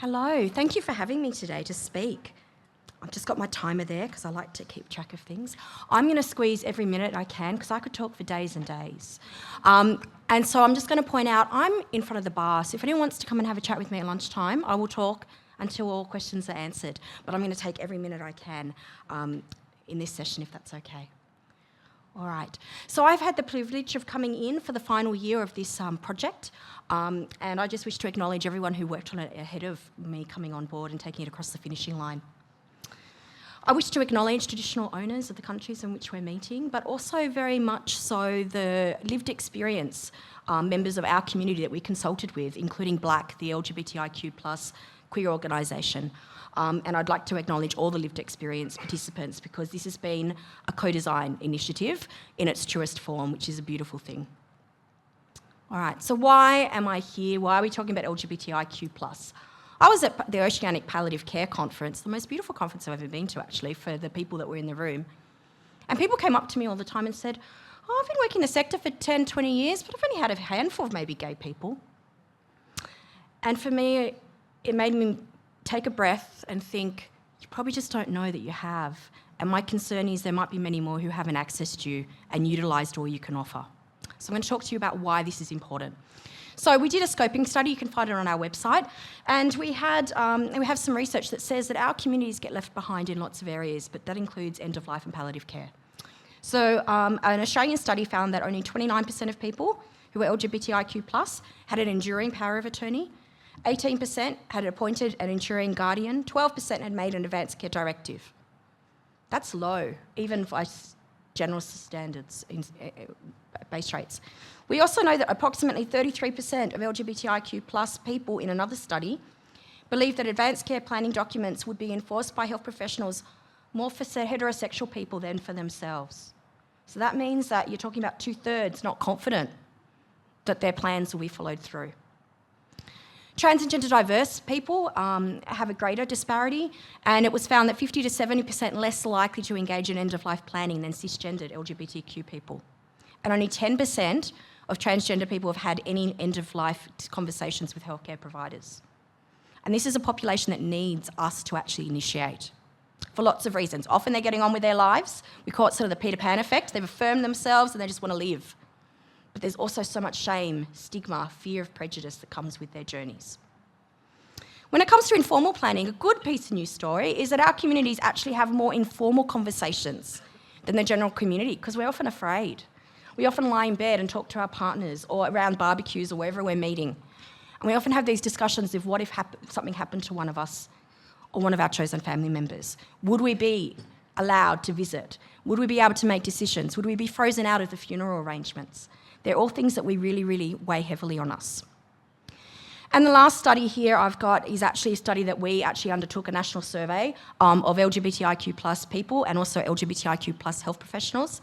Hello, thank you for having me today to speak. I've just got my timer there because I like to keep track of things. I'm going to squeeze every minute I can because I could talk for days and days. And so I'm just going to point out, I'm in front of the bar, so if anyone wants to come and have a chat with me at lunchtime, I will talk until all questions are answered. But I'm going to take every minute I can in this session, if that's okay. All right. So I've had the privilege of coming in for the final year of this project, and I just wish to acknowledge everyone who worked on it ahead of me coming on board and taking it across the finishing line. I wish to acknowledge traditional owners of the countries in which we're meeting, but also very much so the lived experience members of our community that we consulted with, including Black, the LGBTIQ+ queer organisation. And I'd like to acknowledge all the lived experience participants because this has been a co-design initiative in its truest form, which is a beautiful thing. All right, so why am I here? Why are we talking about LGBTIQ+? I was at the Oceanic Palliative Care Conference, the most beautiful conference I've ever been to, actually, for the people that were in the room. And people came up to me all the time and said, I've been working in the sector for 10, 20 years, but I've only had a handful of maybe gay people. And for me, it made me take a breath and think, you probably just don't know that you have. And my concern is there might be many more who haven't accessed you and utilised all you can offer. So I'm going to talk to you about why this is important. So we did a scoping study, you can find it on our website, and we have some research that says that our communities get left behind in lots of areas, but that includes end-of-life and palliative care. So an Australian study found that only 29% of people who were LGBTIQ+ had an enduring power of attorney, 18% had appointed an enduring guardian, 12% had made an advance care directive. That's low, even by general standards, base rates. We also know that approximately 33% of LGBTIQ+ people in another study believe that advanced care planning documents would be enforced by health professionals more for heterosexual people than for themselves. So that means that you're talking about 2/3 not confident that their plans will be followed through. Trans and gender diverse people have a greater disparity, and it was found that 50 to 70% less likely to engage in end-of-life planning than cisgendered LGBTQ people. And only 10% of transgender people have had any end-of-life conversations with healthcare providers. And this is a population that needs us to actually initiate for lots of reasons. Often they're getting on with their lives. We call it sort of the Peter Pan effect. They've affirmed themselves and they just want to live. But there's also so much shame, stigma, fear of prejudice that comes with their journeys. When it comes to informal planning, a good piece of news story is that our communities actually have more informal conversations than the general community because we're often afraid. We often lie in bed and talk to our partners or around barbecues or wherever we're meeting. And we often have these discussions of what if something happened to one of us or one of our chosen family members? Would we be allowed to visit? Would we be able to make decisions? Would we be frozen out of the funeral arrangements? They're all things that we really, really weigh heavily on us. And the last study here I've got is actually a study that we actually undertook, a national survey of LGBTIQ+ people and also LGBTIQ+ health professionals.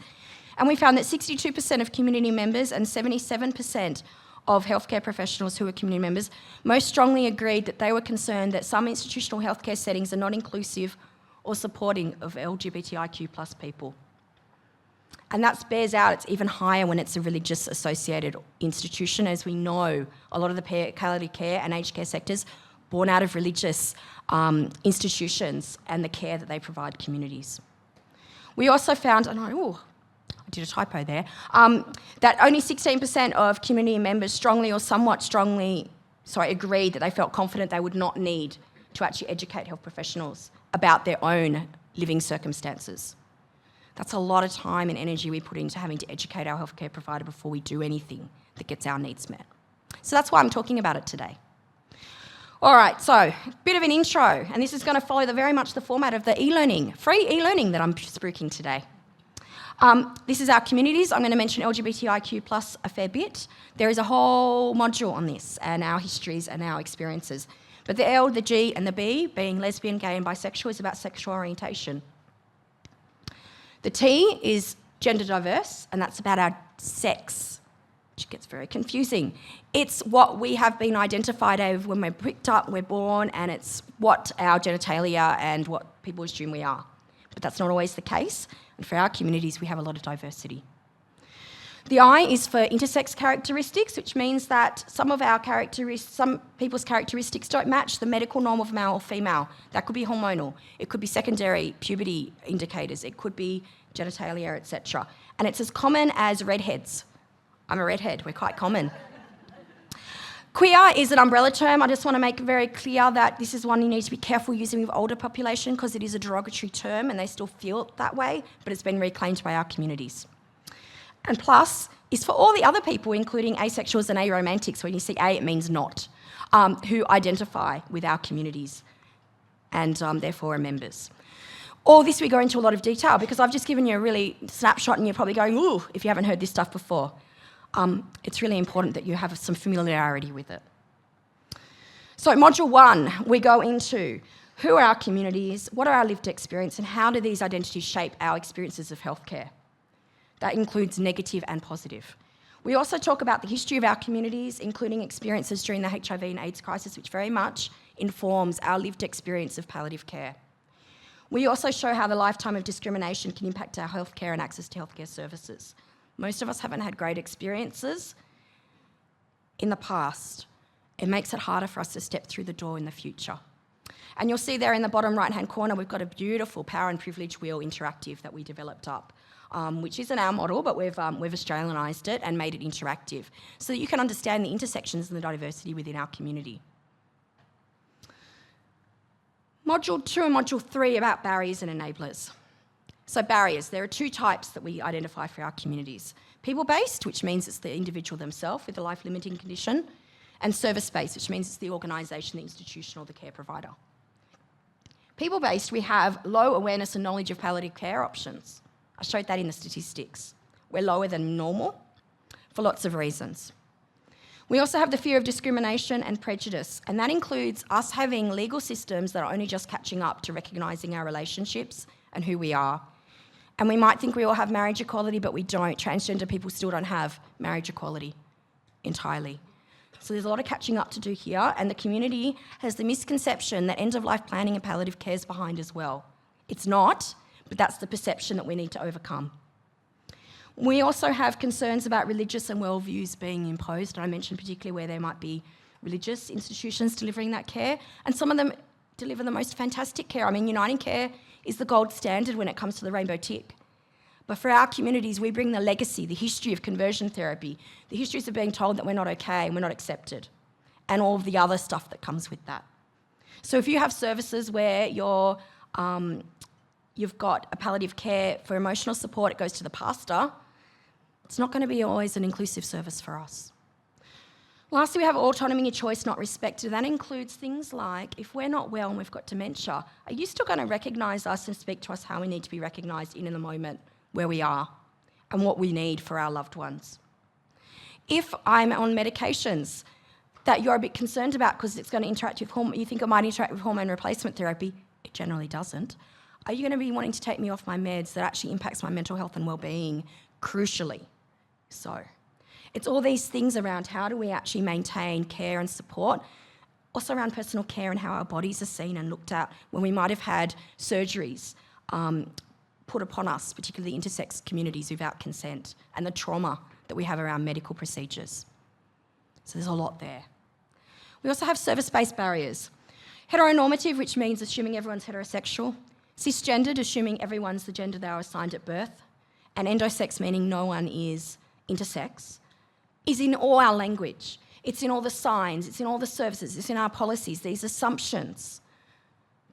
And we found that 62% of community members and 77% of healthcare professionals who were community members most strongly agreed that they were concerned that some institutional healthcare settings are not inclusive or supporting of LGBTIQ+ people. And that bears out, it's even higher when it's a religious associated institution. As we know, a lot of the palliative care and aged care sectors born out of religious institutions and the care that they provide communities. We also found, I did a typo there, that only 16% of community members strongly or somewhat strongly, agreed that they felt confident they would not need to actually educate health professionals about their own living circumstances. That's a lot of time and energy we put into having to educate our healthcare provider before we do anything that gets our needs met. So that's why I'm talking about it today. All right, so a bit of an intro, and this is going to follow very much the format of the e-learning, free e-learning that I'm spruiking today. This is our communities. I'm going to mention LGBTIQ+ a fair bit. There is a whole module on this and our histories and our experiences. But the L, the G and the B, being lesbian, gay and bisexual, is about sexual orientation. The T is gender diverse, and that's about our sex, which gets very confusing. It's what we have been identified as when we're picked up, we're born, and it's what our genitalia and what people assume we are. But that's not always the case, and for our communities, we have a lot of diversity. The I is for intersex characteristics, which means that some people's characteristics don't match the medical norm of male or female. That could be hormonal. It could be secondary puberty indicators. It could be genitalia, etc. And it's as common as redheads. I'm a redhead. We're quite common. Queer is an umbrella term. I just want to make it very clear that this is one you need to be careful using with older population because it is a derogatory term and they still feel it that way, but it's been reclaimed by our communities. And plus is for all the other people, including asexuals and aromantics. When you see A, it means not, who identify with our communities and therefore are members. All this we go into a lot of detail because I've just given you a really snapshot and you're probably going, ooh, if you haven't heard this stuff before. It's really important that you have some familiarity with it. So Module 1, we go into who are our communities, what are our lived experience, and how do these identities shape our experiences of healthcare. That includes negative and positive. We also talk about the history of our communities, including experiences during the HIV and AIDS crisis, which very much informs our lived experience of palliative care. We also show how the lifetime of discrimination can impact our healthcare and access to healthcare services. Most of us haven't had great experiences in the past. It makes it harder for us to step through the door in the future. And you'll see there in the bottom right-hand corner, we've got a beautiful power and privilege wheel interactive that we developed up. Which isn't our model, but we've Australianised it and made it interactive so that you can understand the intersections and the diversity within our community. Module 2 and Module 3 about barriers and enablers. So barriers, there are two types that we identify for our communities. People-based, which means it's the individual themselves with a life-limiting condition, and service-based, which means it's the organisation, the institution or the care provider. People-based, we have low awareness and knowledge of palliative care options. I showed that in the statistics. We're lower than normal for lots of reasons. We also have the fear of discrimination and prejudice, and that includes us having legal systems that are only just catching up to recognising our relationships and who we are. And we might think we all have marriage equality, but we don't. Transgender people still don't have marriage equality entirely. So there's a lot of catching up to do here, and the community has the misconception that end-of-life planning and palliative care is behind as well. It's not. But that's the perception that we need to overcome. We also have concerns about religious and worldviews being imposed, and I mentioned particularly where there might be religious institutions delivering that care, and some of them deliver the most fantastic care. I mean, Uniting Care is the gold standard when it comes to the rainbow tick. But for our communities, we bring the legacy, the history of conversion therapy, the histories of being told that we're not okay and we're not accepted, and all of the other stuff that comes with that. So if you have services where you've got a palliative care for emotional support, it goes to the pastor, it's not going to be always an inclusive service for us. Lastly, we have autonomy and choice not respected. That includes things like, if we're not well and we've got dementia, are you still going to recognise us and speak to us how we need to be recognised in the moment where we are and what we need for our loved ones? If I'm on medications that you're a bit concerned about because it's going to interact with you think it might interact with hormone replacement therapy, it generally doesn't. Are you going to be wanting to take me off my meds that actually impacts my mental health and well-being, crucially? So it's all these things around how do we actually maintain care and support, also around personal care and how our bodies are seen and looked at when we might have had surgeries put upon us, particularly intersex communities without consent, and the trauma that we have around medical procedures. So there's a lot there. We also have service-based barriers. Heteronormative, which means assuming everyone's heterosexual. Cisgendered, assuming everyone's the gender they were assigned at birth. And endosex, meaning no one is intersex, is in all our language. It's in all the signs, it's in all the services, it's in our policies, these assumptions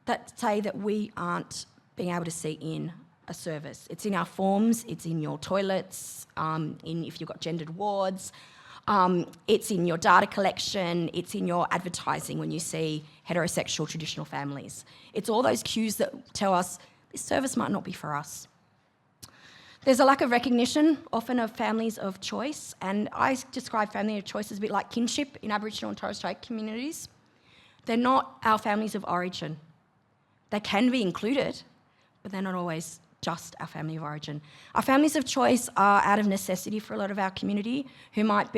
that say that we aren't being able to see in a service. It's in our forms, it's in your toilets, if you've got gendered wards, it's in your data collection, it's in your advertising when you see heterosexual traditional families. It's all those cues that tell us this service might not be for us. There's a lack of recognition, often of families of choice, and I describe family of choice as a bit like kinship in Aboriginal and Torres Strait communities. They're not our families of origin. They can be included, but they're not always just our family of origin. Our families of choice are out of necessity for a lot of our community who might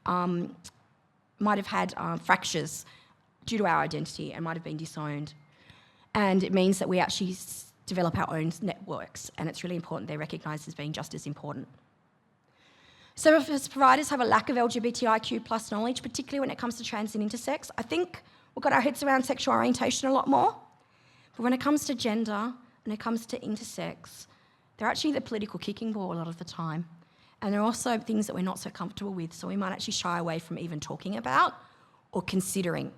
have had fractures due to our identity and might have been disowned. And it means that we actually develop our own networks, and it's really important they're recognised as being just as important. Service providers have a lack of LGBTIQ plus knowledge, particularly when it comes to trans and intersex. I think we've got our heads around sexual orientation a lot more, but when it comes to gender and it comes to intersex, they're actually the political kicking ball a lot of the time. And they're also things that we're not so comfortable with, so we might actually shy away from even talking about or considering.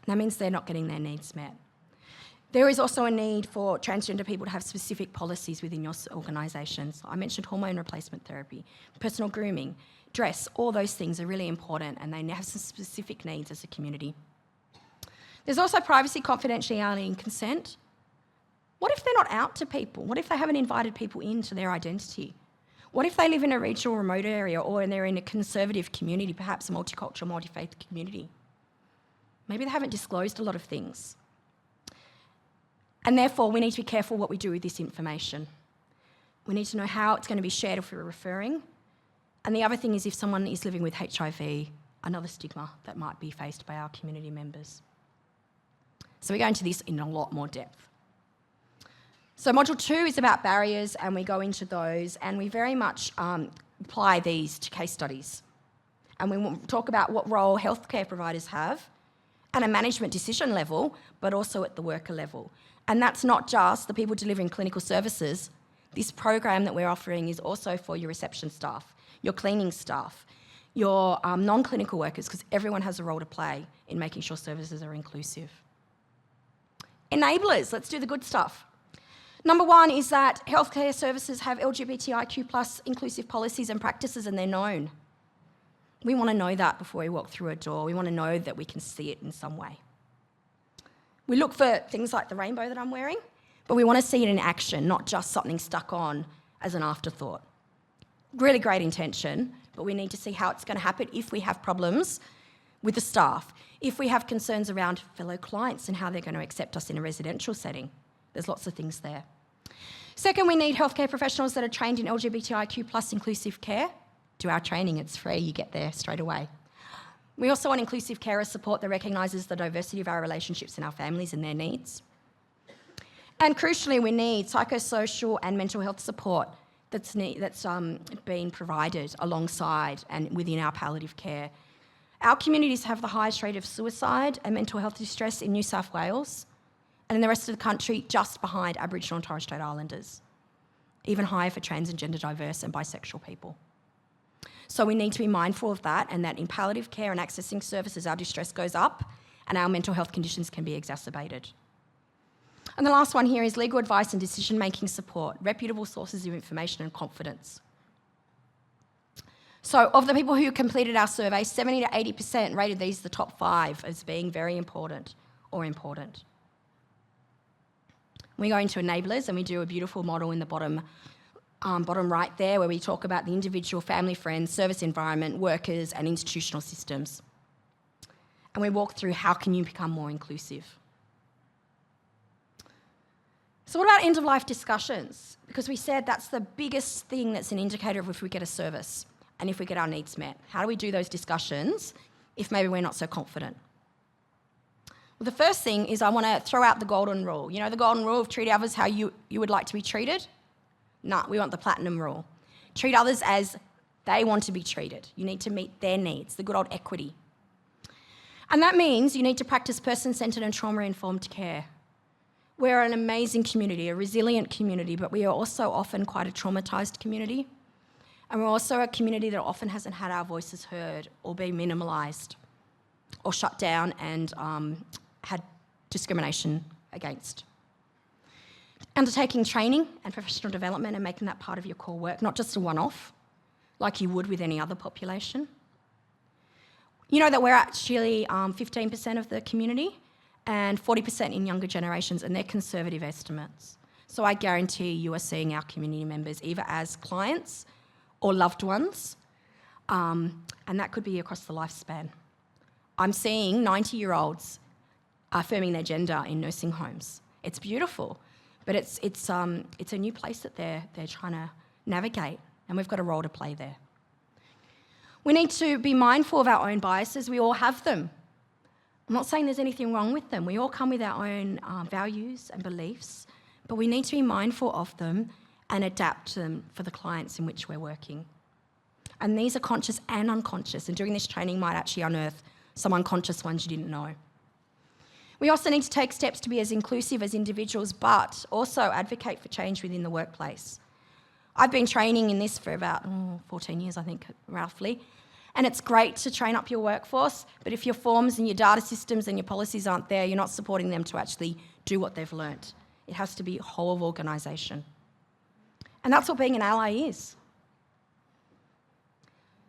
That means they're not getting their needs met. There is also a need for transgender people to have specific policies within your organisations. I mentioned hormone replacement therapy, personal grooming, dress, all those things are really important and they have some specific needs as a community. There's also privacy, confidentiality and consent. What if they're not out to people? What if they haven't invited people into their identity? What if they live in a regional remote area or they're in a conservative community, perhaps a multicultural, multi-faith community? Maybe they haven't disclosed a lot of things. And therefore, we need to be careful what we do with this information. We need to know how it's going to be shared if we're referring. And the other thing is if someone is living with HIV, another stigma that might be faced by our community members. So we go into this in a lot more depth. So Module 2 is about barriers, and we go into those, and we very much apply these to case studies. And we will talk about what role healthcare providers have at a management decision level, but also at the worker level. And that's not just the people delivering clinical services. This program that we're offering is also for your reception staff, your cleaning staff, your non-clinical workers, because everyone has a role to play in making sure services are inclusive. Enablers, let's do the good stuff. Number one is that healthcare services have LGBTIQ plus inclusive policies and practices, and they're known. We want to know that before we walk through a door. We want to know that we can see it in some way. We look for things like the rainbow that I'm wearing, but we want to see it in action, not just something stuck on as an afterthought. Really great intention, but we need to see how it's going to happen if we have problems with the staff, if we have concerns around fellow clients and how they're going to accept us in a residential setting. There's lots of things there. Second, we need healthcare professionals that are trained in LGBTIQ plus inclusive care. Do our training, it's free, you get there straight away. We also want inclusive carer support that recognises the diversity of our relationships and our families and their needs. And crucially, we need psychosocial and mental health support that's being provided alongside and within our palliative care. Our communities have the highest rate of suicide and mental health distress in New South Wales and in the rest of the country, just behind Aboriginal and Torres Strait Islanders. Even higher for trans and gender diverse and bisexual people. So we need to be mindful of that, and that in palliative care and accessing services, our distress goes up and our mental health conditions can be exacerbated. And the last one here is legal advice and decision-making support, reputable sources of information and confidence. So of the people who completed our survey, 70 to 80% rated these the top 5 as being very important or important. We go into enablers and we do a beautiful model in the bottom right there where we talk about the individual, family, friends, service environment, workers and institutional systems. And we walk through how can you become more inclusive. So what about end-of-life discussions? Because we said that's the biggest thing that's an indicator of if we get a service and if we get our needs met. How do we do those discussions if maybe we're not so confident? Well, the first thing is I want to throw out the golden rule. You know the golden rule of treat others how you would like to be treated? No, we want the platinum rule. Treat others as they want to be treated. You need to meet their needs, the good old equity. And that means you need to practice person-centred and trauma-informed care. We're an amazing community, a resilient community, but we are also often quite a traumatised community. And we're also a community that often hasn't had our voices heard or been minimalised or shut down and had discrimination against. Undertaking training and professional development and making that part of your core work, not just a one-off, like you would with any other population. You know that we're actually 15% of the community and 40% in younger generations, and they're conservative estimates. So I guarantee you are seeing our community members either as clients or loved ones, and that could be across the lifespan. I'm seeing 90-year-olds affirming their gender in nursing homes. It's beautiful. But it's a new place that they're trying to navigate, and we've got a role to play there. We need to be mindful of our own biases. We all have them. I'm not saying there's anything wrong with them. We all come with our own values and beliefs, but we need to be mindful of them and adapt them for the clients in which we're working. And these are conscious and unconscious, and doing this training might actually unearth some unconscious ones you didn't know. We also need to take steps to be as inclusive as individuals, but also advocate for change within the workplace. I've been training in this for about 14 years, I think, roughly. And it's great to train up your workforce, but if your forms and your data systems and your policies aren't there, you're not supporting them to actually do what they've learnt. It has to be whole of organisation. And that's what being an ally is.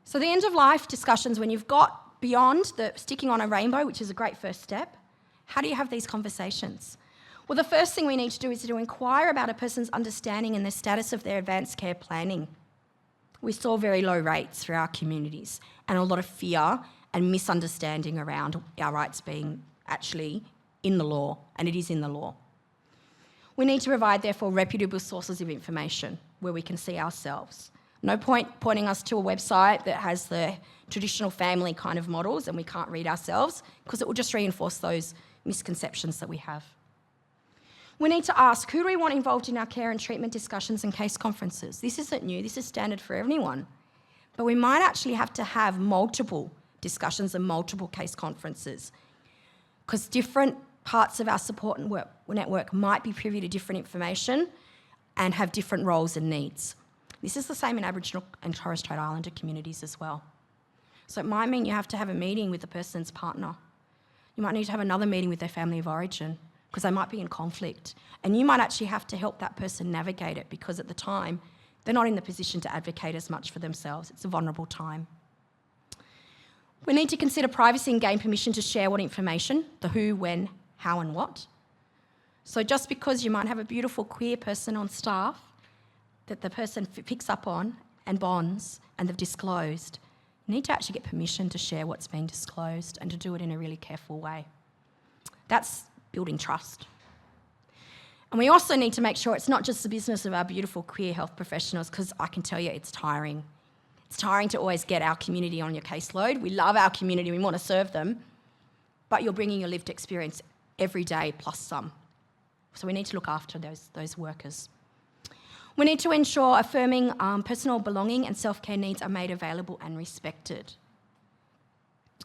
So the end-of-life discussions, when you've got beyond the sticking on a rainbow, which is a great first step, how do you have these conversations? Well, the first thing we need to do is to inquire about a person's understanding and the status of their advanced care planning. We saw very low rates through our communities and a lot of fear and misunderstanding around our rights being actually in the law, and it is in the law. We need to provide, therefore, reputable sources of information where we can see ourselves. No point pointing us to a website that has the traditional family kind of models and we can't read ourselves, because it will just reinforce those misconceptions that we have. We need to ask, who do we want involved in our care and treatment discussions and case conferences? This isn't new, this is standard for everyone. But we might actually have to have multiple discussions and multiple case conferences, because different parts of our support network might be privy to different information and have different roles and needs. This is the same in Aboriginal and Torres Strait Islander communities as well. So it might mean you have to have a meeting with the person's partner. You might need to have another meeting with their family of origin, because they might be in conflict. And you might actually have to help that person navigate it, because at the time, they're not in the position to advocate as much for themselves. It's a vulnerable time. We need to consider privacy and gain permission to share what information, the who, when, how and what. So just because you might have a beautiful queer person on staff that the person picks up on and bonds and they've disclosed, you need to actually get permission to share what's been disclosed and to do it in a really careful way. That's building trust. And we also need to make sure it's not just the business of our beautiful queer health professionals, because I can tell you it's tiring. It's tiring to always get our community on your caseload. We love our community, we want to serve them, but you're bringing your lived experience every day plus some. So we need to look after those workers. We need to ensure affirming personal belonging and self-care needs are made available and respected.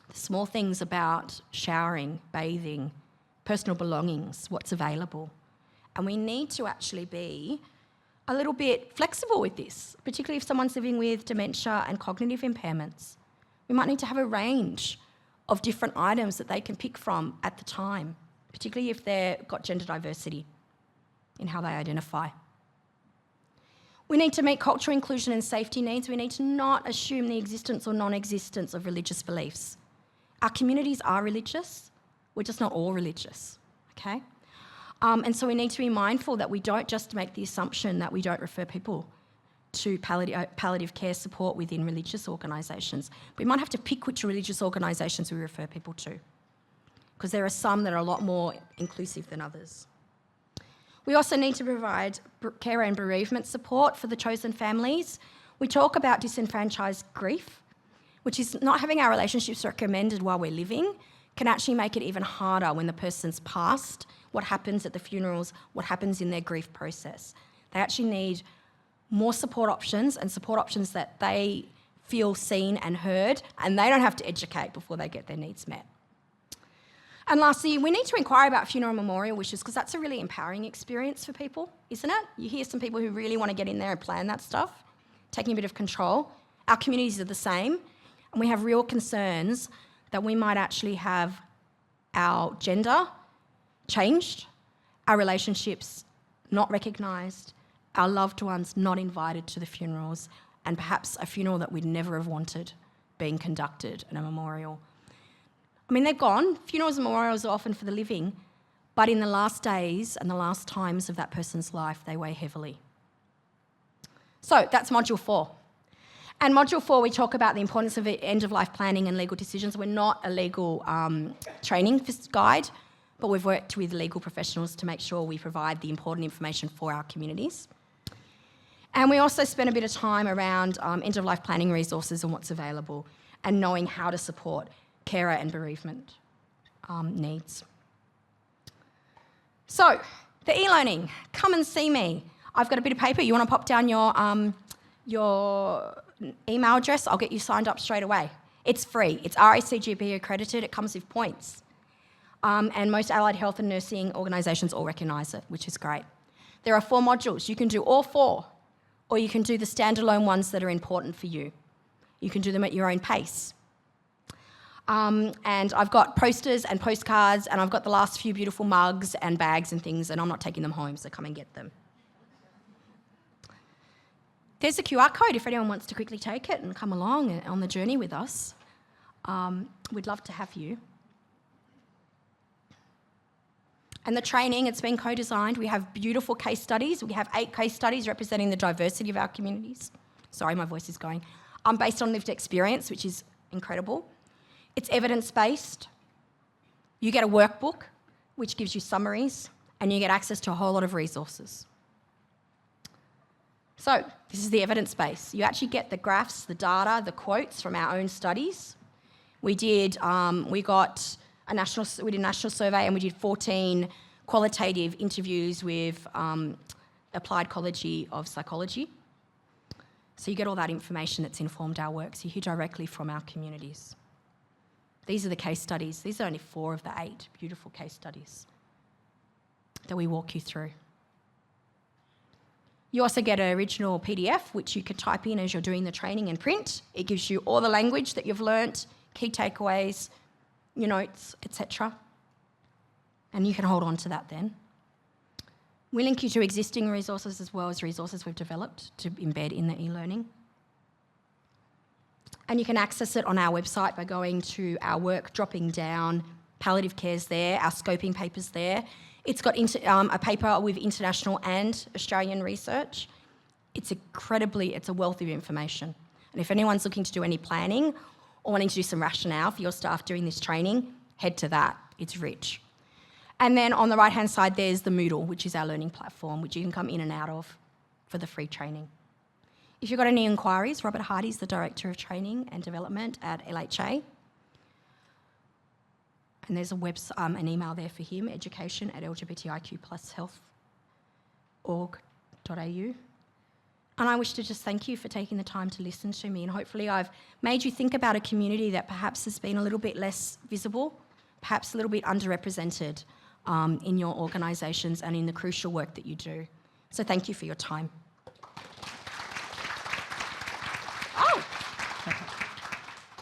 The small things about showering, bathing, personal belongings, what's available. And we need to actually be a little bit flexible with this, particularly if someone's living with dementia and cognitive impairments. We might need to have a range of different items that they can pick from at the time, particularly if they've got gender diversity in how they identify. We need to meet cultural inclusion and safety needs. We need to not assume the existence or non-existence of religious beliefs. Our communities are religious. We're just not all religious, okay? And so we need to be mindful that we don't just make the assumption that we don't refer people to palliative care support within religious organisations. We might have to pick which religious organisations we refer people to, because there are some that are a lot more inclusive than others. We also need to provide care and bereavement support for the chosen families. We talk about disenfranchised grief, which is not having our relationships recommended while we're living, can actually make it even harder when the person's passed, what happens at the funerals, what happens in their grief process. They actually need more support options, and support options that they feel seen and heard, and they don't have to educate before they get their needs met. And lastly, we need to inquire about funeral and memorial wishes, because that's a really empowering experience for people, isn't it? You hear some people who really want to get in there and plan that stuff, taking a bit of control. Our communities are the same, and we have real concerns that we might actually have our gender changed, our relationships not recognised, our loved ones not invited to the funerals, and perhaps a funeral that we'd never have wanted being conducted and a memorial. I mean, they're gone. Funerals and memorials are often for the living, but in the last days and the last times of that person's life, they weigh heavily. So that's Module 4. And Module 4, we talk about the importance of end-of-life planning and legal decisions. We're not a legal training guide, but we've worked with legal professionals to make sure we provide the important information for our communities. And we also spent a bit of time around end-of-life planning resources and what's available, and knowing how to support carer and bereavement needs. So, the e-learning, come and see me. I've got a bit of paper. You want to pop down your email address, I'll get you signed up straight away. It's free. It's RACGP accredited. It comes with points. And most allied health and nursing organisations all recognise it, which is great. There are 4 modules. You can do all 4, or you can do the standalone ones that are important for you. You can do them at your own pace. And I've got posters and postcards, and I've got the last few beautiful mugs and bags and things, and I'm not taking them home, so come and get them. There's a QR code if anyone wants to quickly take it and come along on the journey with us. We'd love to have you. And the training, it's been co-designed. We have beautiful case studies. We have 8 case studies representing the diversity of our communities. Sorry, my voice is going. Based on lived experience, which is incredible. It's evidence-based. You get a workbook, which gives you summaries, and you get access to a whole lot of resources. So this is the evidence base. You actually get the graphs, the data, the quotes from our own studies. We did a national survey, and we did 14 qualitative interviews with Applied College of Psychology. So you get all that information that's informed our work. So you hear directly from our communities. These are the case studies. These are only 4 of the 8 beautiful case studies that we walk you through. You also get an original PDF, which you can type in as you're doing the training and print. It gives you all the language that you've learnt, key takeaways, your notes, etc. And you can hold on to that then. We link you to existing resources as well as resources we've developed to embed in the e-learning. And you can access it on our website by going to our work, dropping down palliative care's there, our scoping paper's there. It's got a paper with international and Australian research. It's a wealth of information. And if anyone's looking to do any planning or wanting to do some rationale for your staff doing this training, head to that. It's rich. And then on the right-hand side, there's the Moodle, which is our learning platform, which you can come in and out of for the free training. If you've got any inquiries, Robert Hardy's the Director of Training and Development at LHA. And there's an email there for him, education@lgbtiq+health.org.au. And I wish to just thank you for taking the time to listen to me, and hopefully I've made you think about a community that perhaps has been a little bit less visible, perhaps a little bit underrepresented in your organisations and in the crucial work that you do. So thank you for your time. Oh!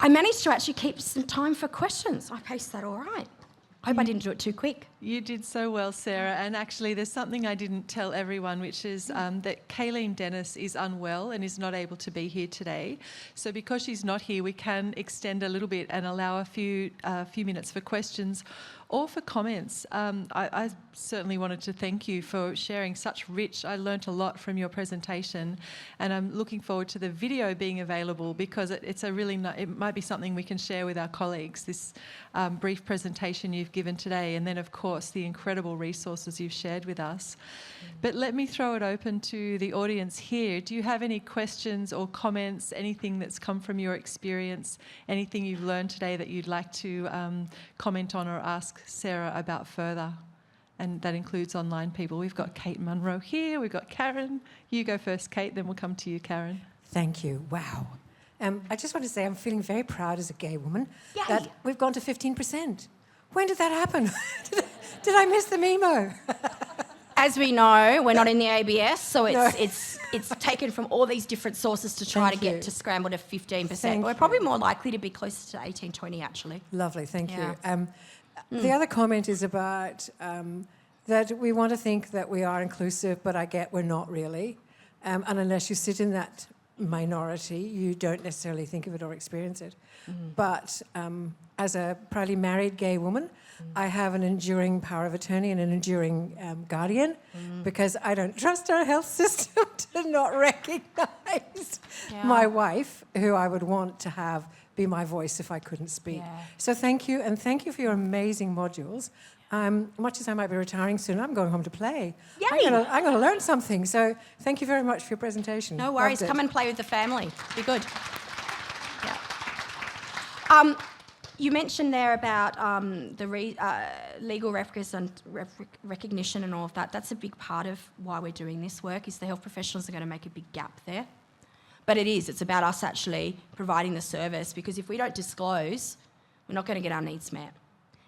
I managed to actually keep some time for questions. I paced that all right. I hope I didn't do it too quick. You did so well, Sarah. And actually, there's something I didn't tell everyone, which is that Kayleen Dennis is unwell and is not able to be here today. So because she's not here, we can extend a little bit and allow a few minutes for questions or for comments. I certainly wanted to thank you for sharing such rich. I learnt a lot from your presentation, and I'm looking forward to the video being available because it might be something we can share with our colleagues, this brief presentation you've given today, and then of course the incredible resources you've shared with us. But let me throw it open to the audience here. Do you have any questions or comments, anything that's come from your experience, anything you've learned today that you'd like to comment on or ask Sarah about further? And that includes online people. We've got Kate Munro here, we've got Karen. You go first, Kate, then we'll come to you, Karen. Thank you. Wow. I just want to say I'm feeling very proud as a gay woman Yay. that we've gone to 15%. When did that happen? Did I miss the memo? As we know, we're not in the ABS, so it's taken from all these different sources to try Thank to get you. to scramble to 15%. Thank We're you. probably more likely to be closer to 18, 20, actually. Lovely, thank Yeah. you. The other comment is about that we want to think that we are inclusive, but I get we're not really. And unless you sit in that minority, you don't necessarily think of it or experience it. But as a proudly married gay woman, I have an enduring power of attorney and an enduring guardian because I don't trust our health system to not recognise my wife, who I would want to have be my voice if I couldn't speak. Yeah. So thank you, and thank you for your amazing modules. Much as I might be retiring soon, I'm going home to play. Yay! I'm going to learn something. So thank you very much for your presentation. No worries. Loved it. Come and play with the family. Be good. Yeah. You mentioned there about the legal recognition and all of that. That's a big part of why we're doing this work, is the health professionals are going to make a big gap there. But it's about us actually providing the service, because if we don't disclose, we're not going to get our needs met.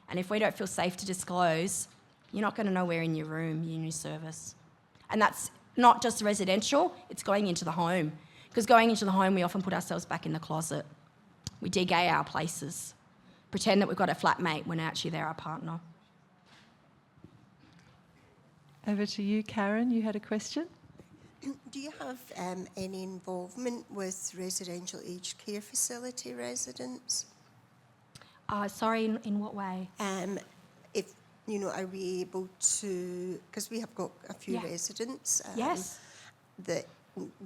And if we don't feel safe to disclose, you're not going to know we're in your room, your new service. And that's not just residential, it's going into the home. Because going into the home, we often put ourselves back in the closet. We de-gay our places, pretend that we've got a flatmate when actually they're our partner. Over to you, Karen. You had a question? Do you have any involvement with residential aged care facility residents? Sorry, in what way? If, are we able to, because we have got a few Yeah. residents Yes. that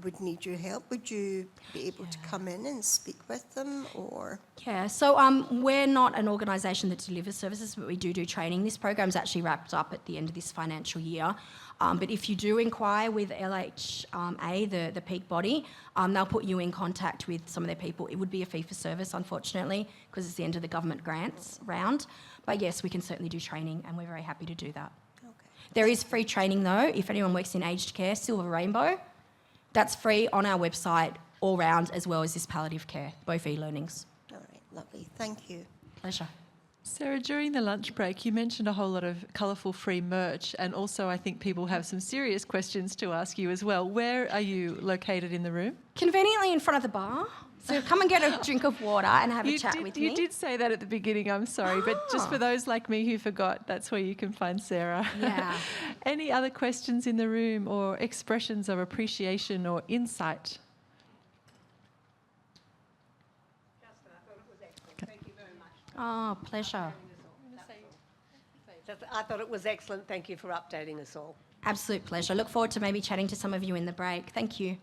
would need your help, would you be able to come in and speak with them, or? Yeah, so we're not an organisation that delivers services, but we do training. This program's actually wrapped up at the end of this financial year. But if you do inquire with LHA, the peak body, they'll put you in contact with some of their people. It would be a fee for service, unfortunately, because it's the end of the government grants round. But yes, we can certainly do training, and we're very happy to do that. Okay. There is free training though, if anyone works in aged care, Silver Rainbow. That's free on our website all round, as well as this palliative care, both e-learnings. All right, lovely. Thank you. Pleasure. Sarah, during the lunch break, you mentioned a whole lot of colourful free merch, and also I think people have some serious questions to ask you as well. Where are you located in the room? Conveniently in front of the bar. So come and get a drink of water and have a chat with me. You did say that at the beginning, I'm sorry, but just for those like me who forgot, that's where you can find Sarah. Yeah. Any other questions in the room or expressions of appreciation or insight? Thank you very much. Oh, pleasure. I thought it was excellent. Thank you for updating us all. Absolute pleasure. Look forward to maybe chatting to some of you in the break. Thank you.